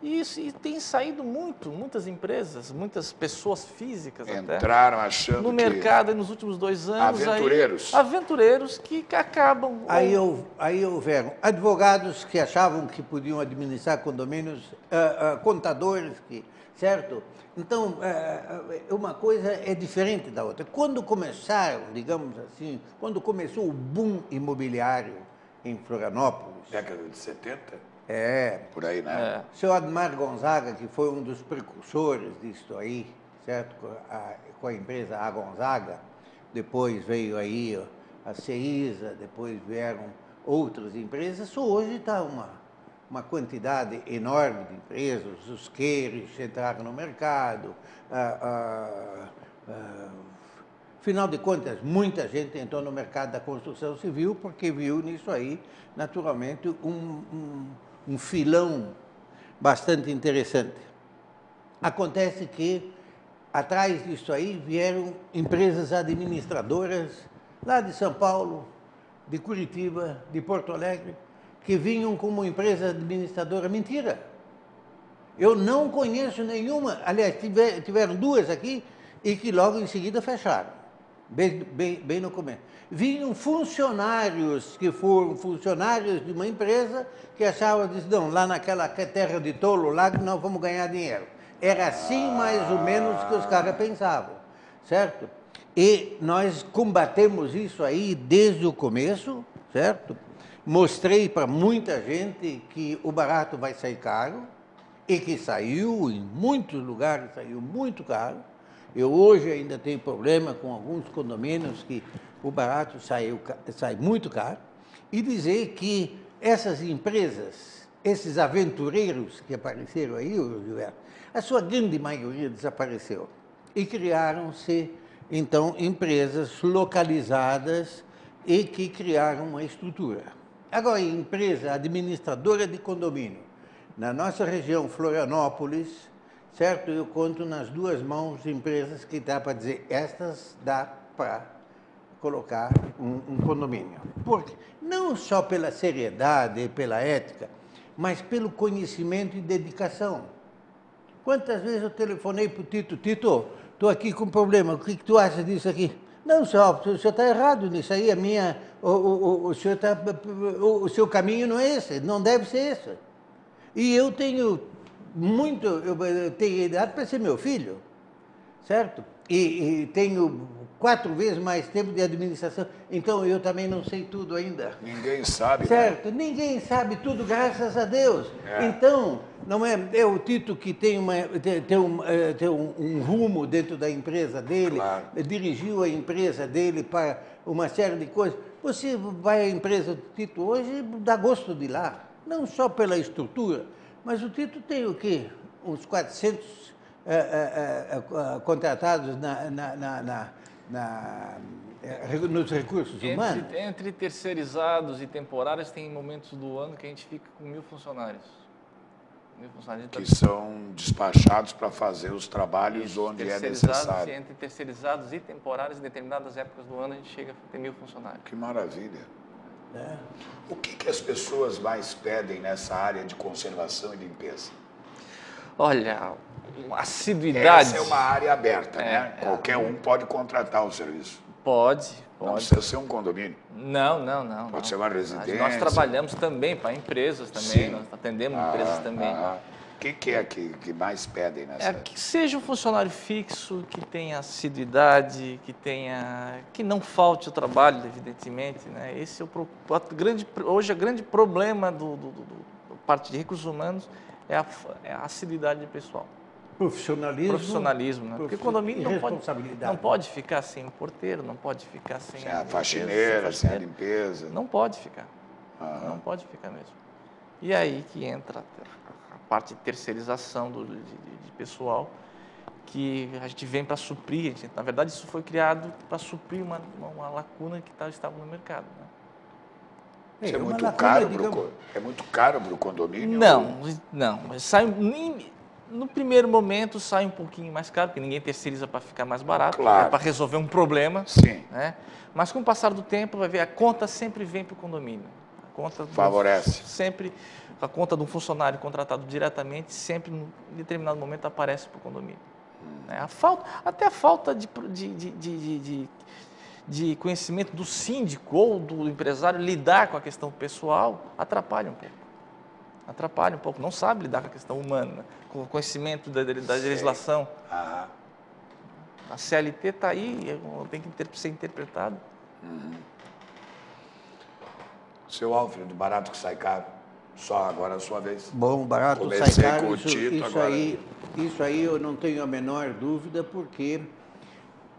E tem saído muitas empresas, muitas pessoas físicas entraram achando no mercado nos últimos 2 anos. Aventureiros que acabam. Aí houveram advogados que achavam que podiam administrar condomínios, contadores, certo? Então, uma coisa é diferente da outra. Quando começaram, digamos assim, quando começou o boom imobiliário em Florianópolis... Década de 70? Por aí, né? O senhor Admar Gonzaga, que foi um dos precursores disso aí, certo? Com a empresa A Gonzaga, depois veio aí a CEISA, depois vieram outras empresas. Hoje está uma quantidade enorme de empresas, os queires entraram no mercado, Afinal de contas, muita gente entrou no mercado da construção civil porque viu nisso aí, naturalmente, um filão bastante interessante. Acontece que, atrás disso aí, vieram empresas administradoras lá de São Paulo, de Curitiba, de Porto Alegre, que vinham como empresa administradora. Mentira! Eu não conheço nenhuma, aliás, tiveram duas aqui e que logo em seguida fecharam, bem no começo. Vinham funcionários que foram funcionários de uma empresa que achavam, não, lá naquela terra de tolo, lá que nós vamos ganhar dinheiro. Era assim mais ou menos que os caras pensavam, certo? E nós combatemos isso aí desde o começo, certo? Mostrei para muita gente que o barato vai sair caro, e que saiu, em muitos lugares saiu muito caro. Eu hoje ainda tenho problema com alguns condomínios que o barato sai muito caro. E dizer que essas empresas, esses aventureiros que apareceram aí, Gilberto, a sua grande maioria desapareceu. E criaram-se, então, empresas localizadas e que criaram uma estrutura. Agora, empresa administradora de condomínio. Na nossa região, Florianópolis, certo? Eu conto nas duas mãos empresas que dá para dizer, estas dá para colocar um condomínio. Porque não só pela seriedade e pela ética, mas pelo conhecimento e dedicação. Quantas vezes eu telefonei para o Tito, Tito, estou aqui com um problema, o que tu acha disso aqui? Não, senhor, o senhor está errado nisso aí, o seu caminho não é esse, não deve ser esse. E eu tenho idade para ser meu filho, certo? E tenho 4 vezes mais tempo de administração, então eu também não sei tudo ainda. Ninguém sabe, certo? Né? Ninguém sabe tudo, graças a Deus. Então, não é o Tito que tem um rumo dentro da empresa dele, claro. Dirigiu a empresa dele para uma série de coisas. Você vai à empresa do Tito hoje, dá gosto de ir lá. Não só pela estrutura, mas o Tito tem o quê? Uns 400 contratados nos recursos humanos? Entre terceirizados e temporários, tem momentos do ano que a gente fica com 1.000 funcionários. Que são despachados para fazer os trabalhos onde é necessário. Entre terceirizados e temporários, em determinadas épocas do ano, a gente chega a ter 1.000 funcionários. Que maravilha. O que as pessoas mais pedem nessa área de conservação e limpeza? Olha, assiduidade. Essa é uma área aberta, né? Qualquer um pode contratar o serviço. Pode. Não precisa ser um condomínio. Não. Pode ser uma residência. Nós trabalhamos também para empresas também, nós atendemos empresas também. O que é que mais pedem nessa? Que seja um funcionário fixo, que tenha assiduidade, que não falte o trabalho, evidentemente, né? Esse é hoje o grande problema do parte de recursos humanos é a assiduidade pessoal. Profissionalismo, né? Porque o condomínio não pode ficar sem o porteiro, não pode ficar sem a faxineira, sem a limpeza. Não pode ficar. Não pode ficar mesmo. E aí que entra a parte de terceirização de pessoal, que a gente vem para suprir. Na verdade, isso foi criado para suprir uma lacuna que estava no mercado. Né? Isso é muito caro para o condomínio? Não. No primeiro momento sai um pouquinho mais caro, porque ninguém terceiriza para ficar mais barato, claro. É para resolver um problema. Sim. Né? Mas com o passar do tempo, vai ver, a conta sempre vem para o condomínio. Favorece. Sempre, a conta de um funcionário contratado diretamente, sempre, em determinado momento, aparece para o condomínio. Até a falta de conhecimento do síndico ou do empresário lidar com a questão pessoal atrapalha um pouco. Não sabe lidar com a questão humana, com o conhecimento da legislação. A CLT está aí, tem que ser interpretado. Seu Alfredo, barato que sai caro, só agora é a sua vez. Bom, barato Comecei sai caro, com o Tito, agora... isso aí eu não tenho a menor dúvida, porque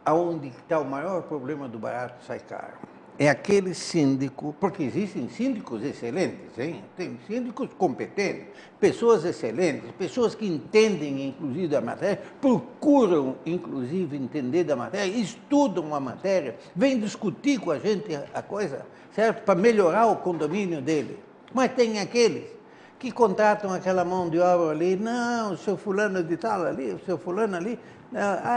aonde está o maior problema do barato sai caro? é aquele síndico, porque existem síndicos excelentes, hein? Tem síndicos competentes, pessoas excelentes, pessoas que entendem, inclusive, da matéria, procuram, inclusive, entender da matéria, estudam a matéria, vêm discutir com a gente a coisa, certo? Para melhorar o condomínio dele. Mas tem aqueles que contratam aquela mão de obra ali, não, o seu fulano de tal ali, o seu fulano ali,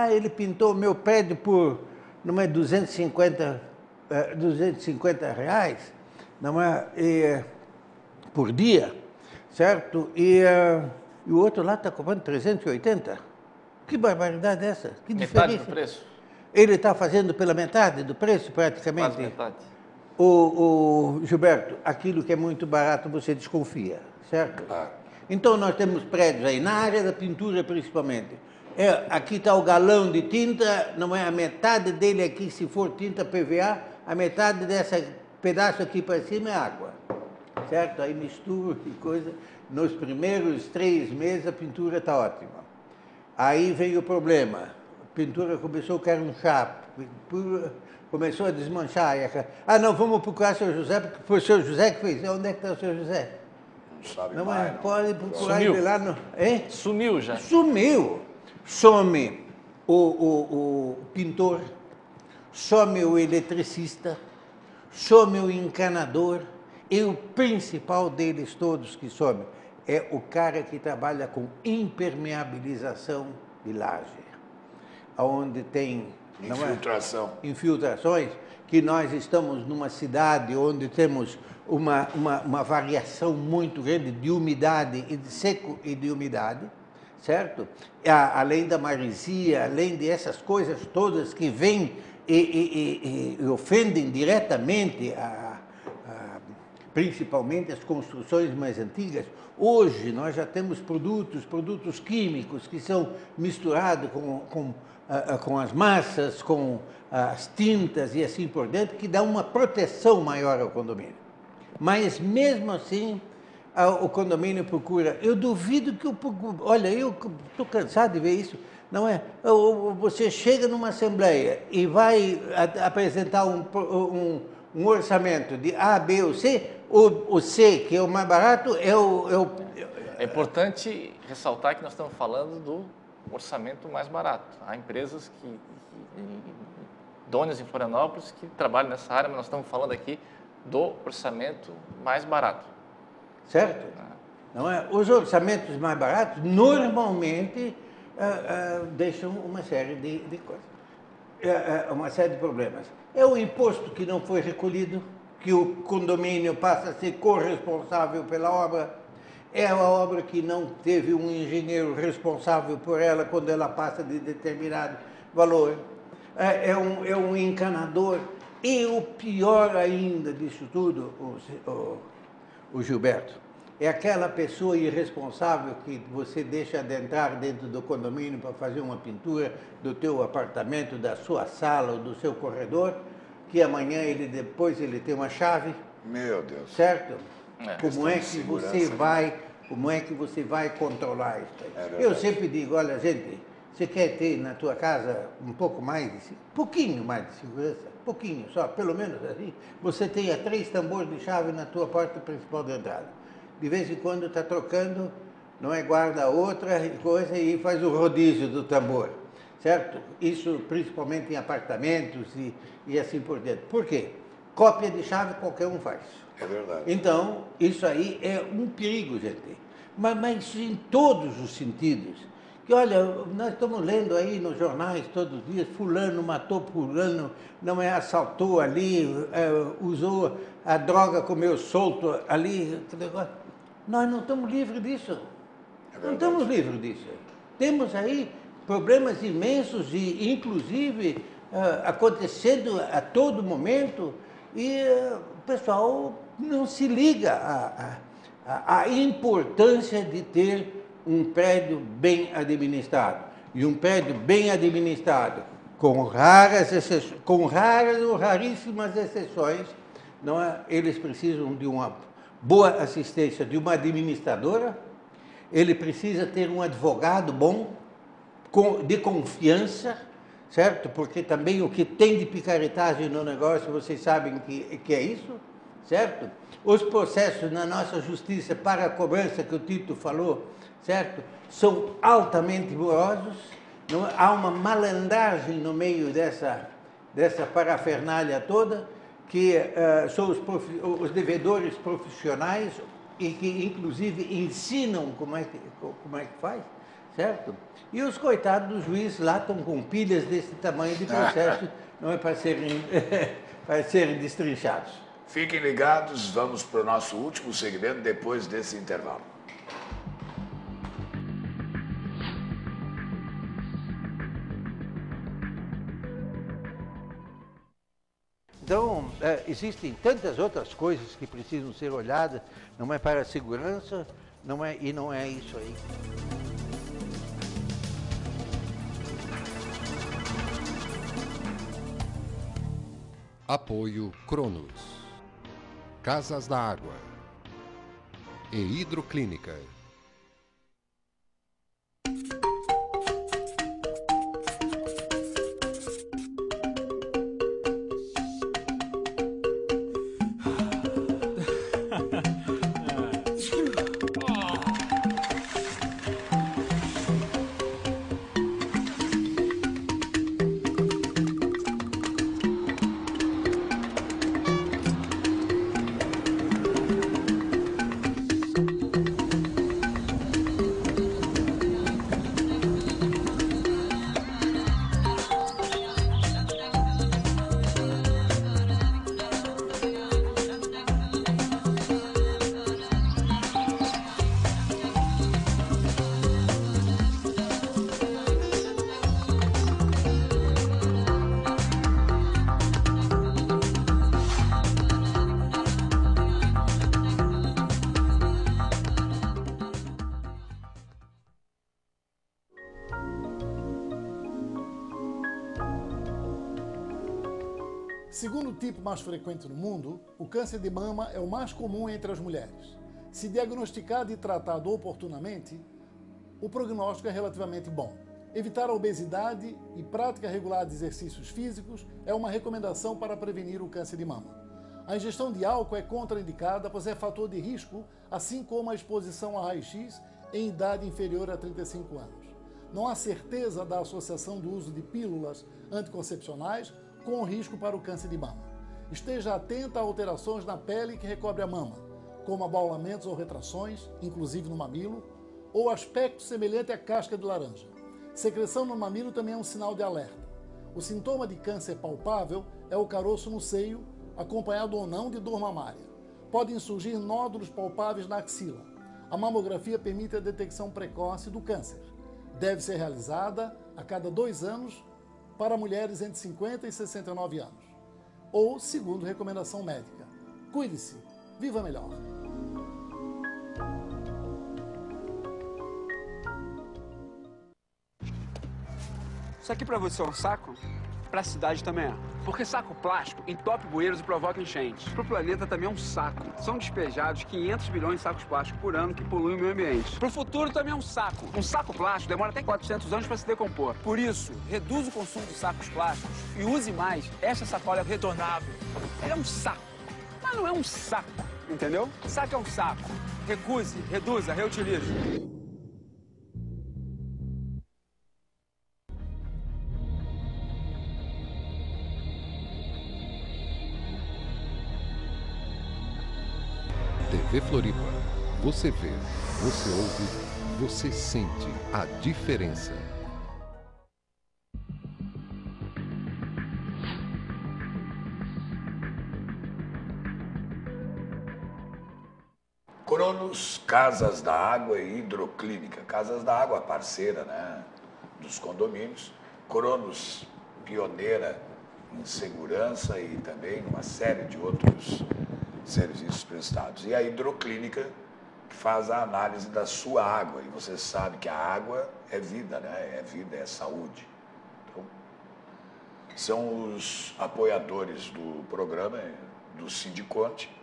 ele pintou o meu prédio por, não é, 250 reais, não é, por dia, certo? E o outro lá está cobrando 380. Que barbaridade é essa? Que metade diferença? do preço? Ele está fazendo pela metade do preço, praticamente? Quase metade. O Gilberto, aquilo que é muito barato você desconfia, certo? Então nós temos prédios aí, na área da pintura principalmente. Aqui está o galão de tinta, não é a metade dele aqui, se for tinta PVA, a metade desse pedaço aqui para cima é água, certo? Aí mistura e coisa. Nos primeiros 3 meses a pintura está ótima. Aí veio o problema. A pintura começou a cair um chapo, começou a desmanchar. Não, vamos procurar o seu José, porque foi o seu José que fez. Onde é que está o seu José? Não sabe Não, mais, mas pode procurar Sumiu. ele lá no... Hein? Sumiu já. Sumiu. Some o pintor, some o eletricista, some o encanador, e o principal deles todos que some é o cara que trabalha com impermeabilização de laje, onde tem Infiltração. infiltrações, que nós estamos numa cidade onde temos uma variação muito grande de umidade, e de seco e de umidade, certo? Além da maresia, além dessas coisas todas que vêm e ofendem diretamente, principalmente as construções mais antigas. Hoje nós já temos produtos químicos que são misturados com as massas, com as tintas e assim por dentro, que dá uma proteção maior ao condomínio. Mas mesmo assim, o condomínio procura. Eu duvido que olha, eu estou cansado de ver isso. Não é? Você chega numa assembleia e vai apresentar um orçamento de A, B ou C, o C, que é o mais barato, É importante ressaltar que nós estamos falando do orçamento mais barato. Há empresas idôneas em Florianópolis que trabalham nessa área, mas nós estamos falando aqui do orçamento mais barato. Certo? Não é? Os orçamentos mais baratos normalmente deixam uma série de coisas, uma série de problemas. É o imposto que não foi recolhido, que o condomínio passa a ser corresponsável pela obra. É a obra que não teve um engenheiro responsável por ela quando ela passa de determinado valor. É um encanador. E o pior ainda disso tudo, o Gilberto, é aquela pessoa irresponsável que você deixa adentrar dentro do condomínio para fazer uma pintura do teu apartamento, da sua sala ou do seu corredor, que amanhã depois ele tem uma chave. Meu Deus. Certo? Como é que você vai controlar isso aí? Eu sempre digo, olha, gente, você quer ter na tua casa um pouco mais pouquinho mais de segurança? Pouquinho só, pelo menos assim, você tenha 3 tambores de chave na tua porta principal de entrada. De vez em quando está trocando, não é, guarda outra coisa e faz o rodízio do tambor, certo? Isso principalmente em apartamentos e assim por diante. Por quê? Cópia de chave qualquer um faz. É verdade. Então, isso aí é um perigo, gente. Mas em todos os sentidos. Que, olha, nós estamos lendo aí nos jornais todos os dias, fulano matou fulano, não é, assaltou ali, usou a droga, comeu solto ali. Nós não estamos livres disso. Não estamos livres disso. Temos aí problemas imensos e, inclusive, acontecendo a todo momento e o pessoal não se liga à importância de ter um prédio bem administrado. E um prédio bem administrado, com raras ou raríssimas exceções, não é? Eles precisam de uma boa assistência de uma administradora, ele precisa ter um advogado bom, de confiança, certo? Porque também o que tem de picaretagem no negócio, vocês sabem que é isso, certo? Os processos na nossa justiça para a cobrança, que o Tito falou, certo? São altamente morosos, não, há uma malandragem no meio dessa parafernália toda, que são os devedores profissionais e que, inclusive, ensinam como é que faz, certo? E os coitados dos juízes lá estão com pilhas desse tamanho de processo, não é para serem destrinchados. Fiquem ligados, vamos para o nosso último segmento depois desse intervalo. Então, existem tantas outras coisas que precisam ser olhadas, não é para a segurança, não é isso aí. Apoio Cronos, Casas da Água e Hidroclínica. Segundo o tipo mais frequente no mundo, o câncer de mama é o mais comum entre as mulheres. Se diagnosticado e tratado oportunamente, o prognóstico é relativamente bom. Evitar a obesidade e prática regular de exercícios físicos é uma recomendação para prevenir o câncer de mama. A ingestão de álcool é contraindicada, pois é fator de risco, assim como a exposição a raio-x em idade inferior a 35 anos. Não há certeza da associação do uso de pílulas anticoncepcionais com risco para o câncer de mama. Esteja atenta a alterações na pele que recobre a mama, como abaulamentos ou retrações, inclusive no mamilo, ou aspecto semelhante à casca de laranja. Secreção no mamilo também é um sinal de alerta. O sintoma de câncer palpável é o caroço no seio, acompanhado ou não de dor mamária. Podem surgir nódulos palpáveis na axila. A mamografia permite a detecção precoce do câncer. Deve ser realizada a cada 2 anos para mulheres entre 50 e 69 anos, ou segundo recomendação médica. Cuide-se, viva melhor. Isso aqui pra você é um saco? Pra cidade também é. Porque saco plástico entope bueiros e provoca enchentes. Pro planeta também é um saco. São despejados 500 bilhões de sacos plásticos por ano que poluem o meio ambiente. Pro futuro também é um saco. Um saco plástico demora até 400 anos para se decompor. Por isso, reduza o consumo de sacos plásticos e use mais esta sacola retornável. Ele é um saco, mas não é um saco, entendeu? Saco é um saco. Recuse, reduza, reutilize. TV Floripa. Você vê, você ouve, você sente a diferença. Cronos, Casas da Água e Hidroclínica. Casas da Água, parceira, né, dos condomínios. Cronos, pioneira em segurança e também uma série de outros serviços prestados. E a Hidroclínica, que faz a análise da sua água. E você sabe que a água é vida, né? É vida, é saúde. Então, são os apoiadores do programa, do Sindiconte,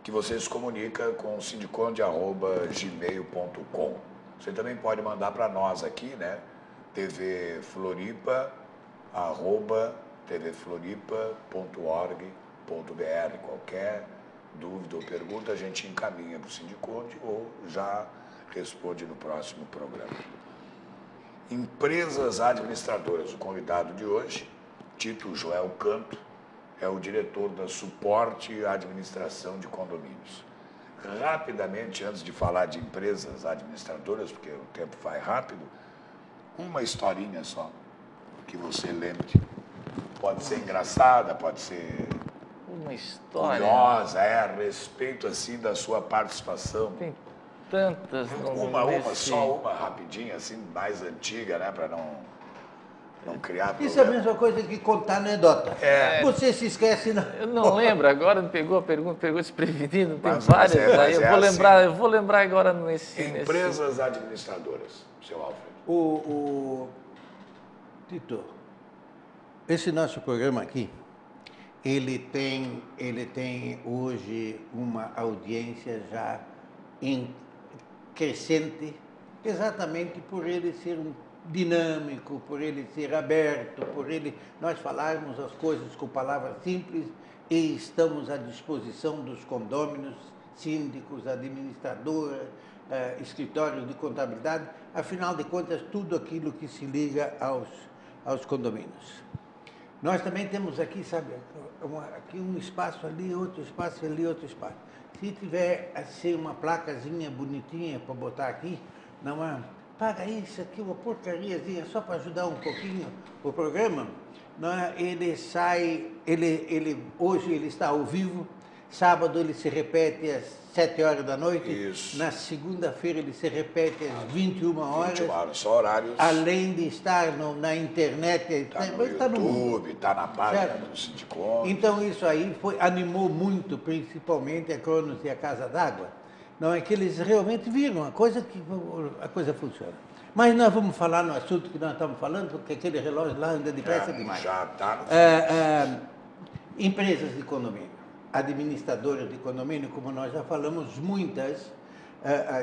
que você se comunica com sindiconte@gmail.com. Você também pode mandar para nós aqui, né? TV Floripa, tvfloripa.org.br. Qualquer dúvida ou pergunta a gente encaminha para o Sindiconde ou já responde no próximo programa. Empresas administradoras. O convidado de hoje, Tito Joel Canto, é o diretor da Suporte e Administração de Condomínios. Rapidamente, antes de falar de empresas administradoras, porque o tempo vai rápido, uma historinha só, que você lembre. Pode ser engraçada, pode ser uma história curiosa, a respeito assim da sua participação. Tem tantas. Só uma rapidinha, assim, mais antiga, né, para não criar problema. Isso é a mesma coisa que contar anedota. Você se esquece... Eu não lembro, agora me pegou a pergunta, pegou desprevenido, tem várias aí. Eu vou lembrar agora nesse... Empresas administradoras, seu Alfredo. Tito, esse nosso programa aqui, ele tem hoje uma audiência já crescente, exatamente por ele ser dinâmico, por ele ser aberto, por nós falarmos as coisas com palavras simples e estamos à disposição dos condôminos, síndicos, administradoras, escritórios de contabilidade, afinal de contas, tudo aquilo que se liga aos condomínios. Nós também temos aqui, sabe, aqui um espaço ali, outro espaço ali, outro espaço. Se tiver assim uma placazinha bonitinha para botar aqui, não é? Paga isso aqui, uma porcariazinha, só para ajudar um pouquinho o programa, não é? Hoje ele está ao vivo, sábado ele se repete às 7 horas da noite, isso. Na segunda-feira ele se repete às 21 horas. 21 horas, só horários. Além de estar na internet, está no YouTube, está na página do Sindiconde. Então isso aí animou muito, principalmente a Cronos e a Casa d'Água. Não é que eles realmente viram a coisa funciona. Mas nós vamos falar no assunto que nós estamos falando, porque aquele relógio lá anda depressa demais. Já está. Empresas de condomínio, administradoras de condomínio, como nós já falamos, muitas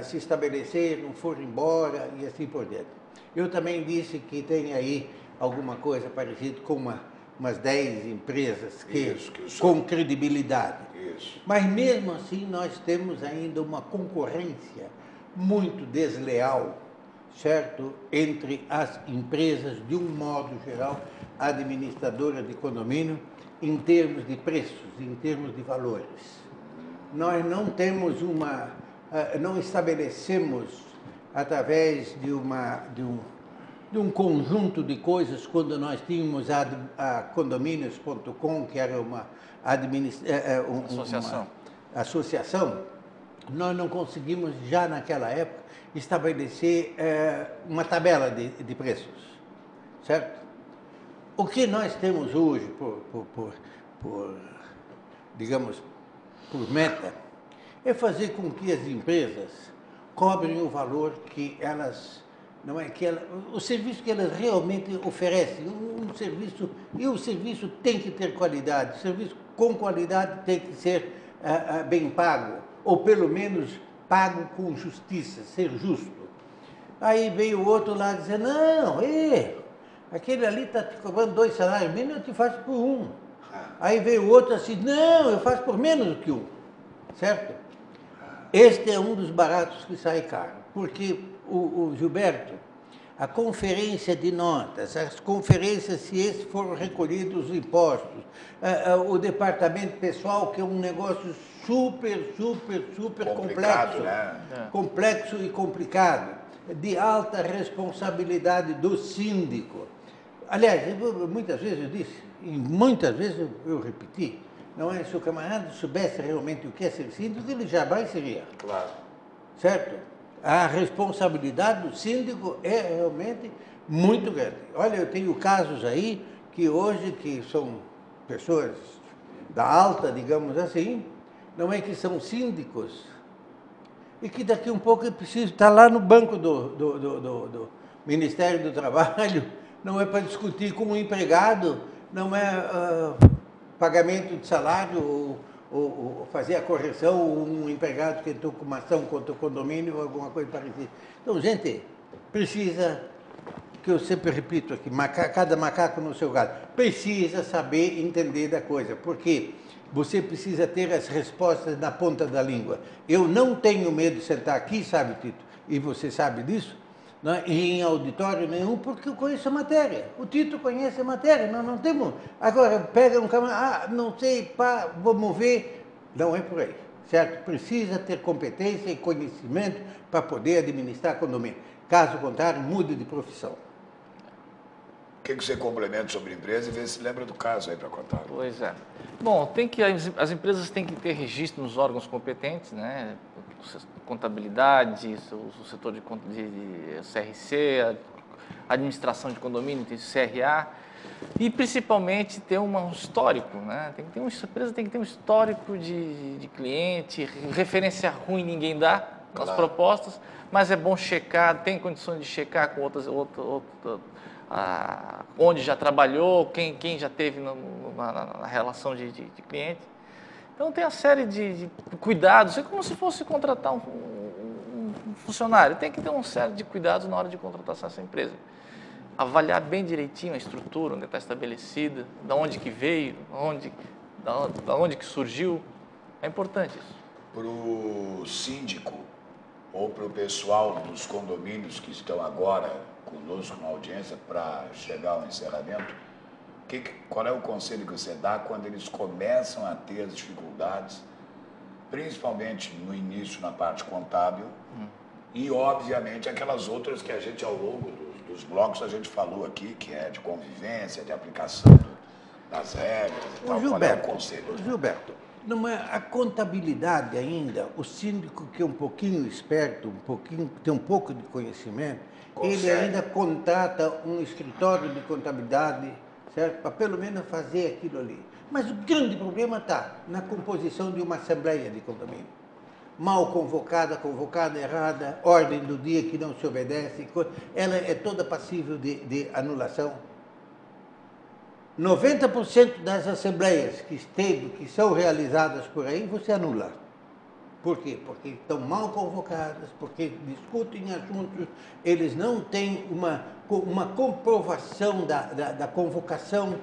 se estabeleceram, foram embora e assim por diante. Eu também disse que tem aí alguma coisa parecida com umas 10 empresas com credibilidade. Isso. Mas mesmo assim nós temos ainda uma concorrência muito desleal, certo? Entre as empresas, de um modo geral, administradoras de condomínio, em termos de preços, em termos de valores. Nós não temos não estabelecemos, através de um conjunto de coisas, quando nós tínhamos a condomínios.com, que era uma associação, nós não conseguimos, já naquela época, estabelecer uma tabela de preços, certo? O que nós temos hoje, digamos, por meta, é fazer com que as empresas cobrem o valor que elas, o serviço que elas realmente oferecem, um serviço, e o serviço tem que ter qualidade, o serviço com qualidade tem que ser bem pago, ou pelo menos pago com justiça, ser justo. Aí veio o outro lá dizer, não, aquele ali está te cobrando 2 salários mínimos, eu te faço por 1. Aí veio o outro assim, não, eu faço por menos do que 1, certo? Este é um dos baratos que sai caro, porque o Gilberto, a conferência de notas, as conferências, se esses foram recolhidos os impostos, o departamento pessoal, que é um negócio super complexo, né? Complexo e complicado, de alta responsabilidade do síndico. Aliás, muitas vezes eu disse, e muitas vezes eu repeti, não é? Se o camarada soubesse realmente o que é ser síndico, ele jamais seria. Claro. Certo? A responsabilidade do síndico é realmente muito grande. Olha, eu tenho casos aí que hoje, que são pessoas da alta, digamos assim, não é que são síndicos, e que daqui um pouco é preciso estar lá no banco do Ministério do Trabalho, não é para discutir com um empregado, não é pagamento de salário ou fazer a correção, ou um empregado que entrou com uma ação contra o condomínio ou alguma coisa parecida. Então, gente, precisa que eu sempre repito aqui, cada macaco no seu galho, precisa saber entender da coisa, porque você precisa ter as respostas na ponta da língua. Eu não tenho medo de sentar aqui, sabe, Tito, e você sabe disso, né? E em auditório nenhum, porque eu conheço a matéria. O Tito conhece a matéria, nós não temos. Agora, pega um camarada, não sei, pá, vamos ver. Não é por aí, certo? Precisa ter competência e conhecimento para poder administrar condomínio. Caso contrário, mude de profissão. O que você complementa sobre a empresa e vê se lembra do caso aí para contar. Pois é. Bom, as empresas têm que ter registro nos órgãos competentes, né? Contabilidade, o setor de CRC, administração de condomínio, tem CRA, e principalmente ter um histórico, né? A empresa tem que ter um histórico de cliente, referência ruim ninguém dá com as propostas, mas é bom checar, tem condições de checar com onde já trabalhou, quem já teve na relação de cliente. Então tem a série de cuidados, é como se fosse contratar um funcionário, tem que ter uma série de cuidados na hora de contratação dessa empresa. Avaliar bem direitinho a estrutura, onde está estabelecida, da onde que veio, da onde que surgiu, é importante isso. Para o síndico ou para o pessoal dos condomínios que estão agora conosco na audiência para chegar ao encerramento, qual é o conselho que você dá quando eles começam a ter as dificuldades, principalmente no início na parte contábil e, obviamente, aquelas outras que a gente, ao longo dos blocos, a gente falou aqui, que é de convivência, de aplicação das regras e tal. Qual é o conselho? Gilberto, a contabilidade ainda, o síndico que é um pouquinho esperto, tem um pouco de conhecimento, ele ainda contrata um escritório de contabilidade, certo? Para pelo menos fazer aquilo ali. Mas o grande problema está na composição de uma assembleia de condomínio. Mal convocada errada, ordem do dia que não se obedece, ela é toda passível de anulação. 90% das assembleias que são realizadas por aí, você anula. Por quê? Porque estão mal convocadas, porque discutem assuntos, eles não têm uma comprovação da convocação.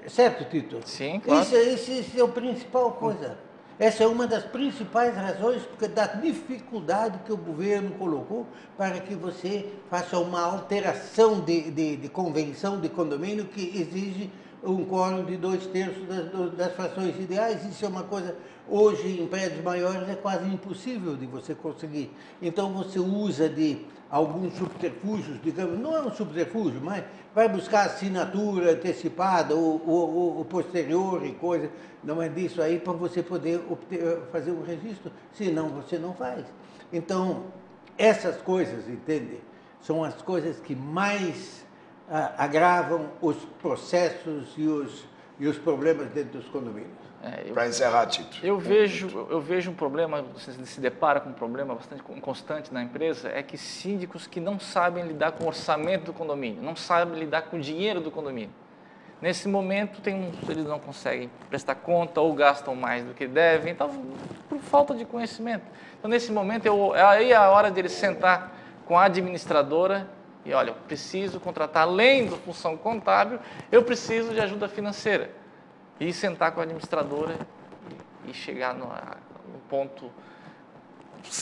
Certo, Tito? Sim, claro. Isso é a principal coisa. Essa é uma das principais razões da dificuldade que o governo colocou para que você faça uma alteração de convenção de condomínio que exige um quórum de 2/3 das frações ideais. Isso é uma coisa, hoje em prédios maiores é quase impossível de você conseguir. Então você usa de alguns subterfúgios, digamos, não é um subterfúgio, mas vai buscar assinatura antecipada ou posterior e coisa, não é disso aí para você poder fazer o registro, senão você não faz. Então, essas coisas, entende, são as coisas que mais agravam os processos e os problemas dentro dos condomínios. Para encerrar, Tito. Eu vejo um problema, você se depara com um problema bastante constante na empresa, é que síndicos que não sabem lidar com o orçamento do condomínio, não sabem lidar com o dinheiro do condomínio. Nesse momento, eles não conseguem prestar conta ou gastam mais do que devem, então, por falta de conhecimento. Então, nesse momento, aí é a hora de eles sentar com a administradora e, olha, eu preciso contratar, além da função contábil, eu preciso de ajuda financeira. E sentar com a administradora e chegar no ponto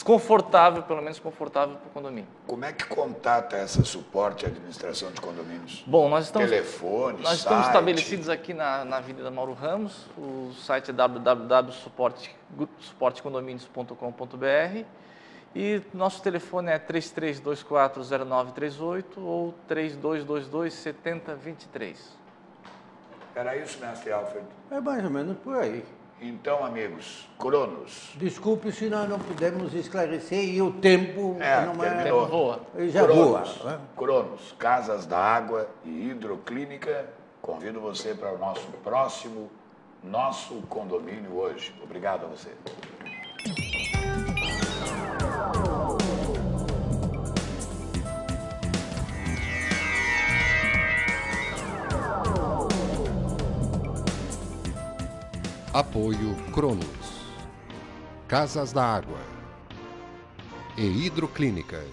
confortável, pelo menos confortável para o condomínio. Como é que contata essa suporte à administração de condomínios? Bom, nós estamos estamos estabelecidos aqui na Avenida Mauro Ramos. O site é www.suportecondomínios.com.br e nosso telefone é 33240938 ou 3222-7023. Era isso, mestre Alfredo? É mais ou menos por aí. Então, amigos, Cronos. Desculpe se nós não pudemos esclarecer e o tempo terminou. Voa. Já voa. Cronos, Casas da Água e Hidroclínica. Convido você para o nosso próximo condomínio hoje. Obrigado a você. Apoio Cronos, Casas da Água e Hidroclínica.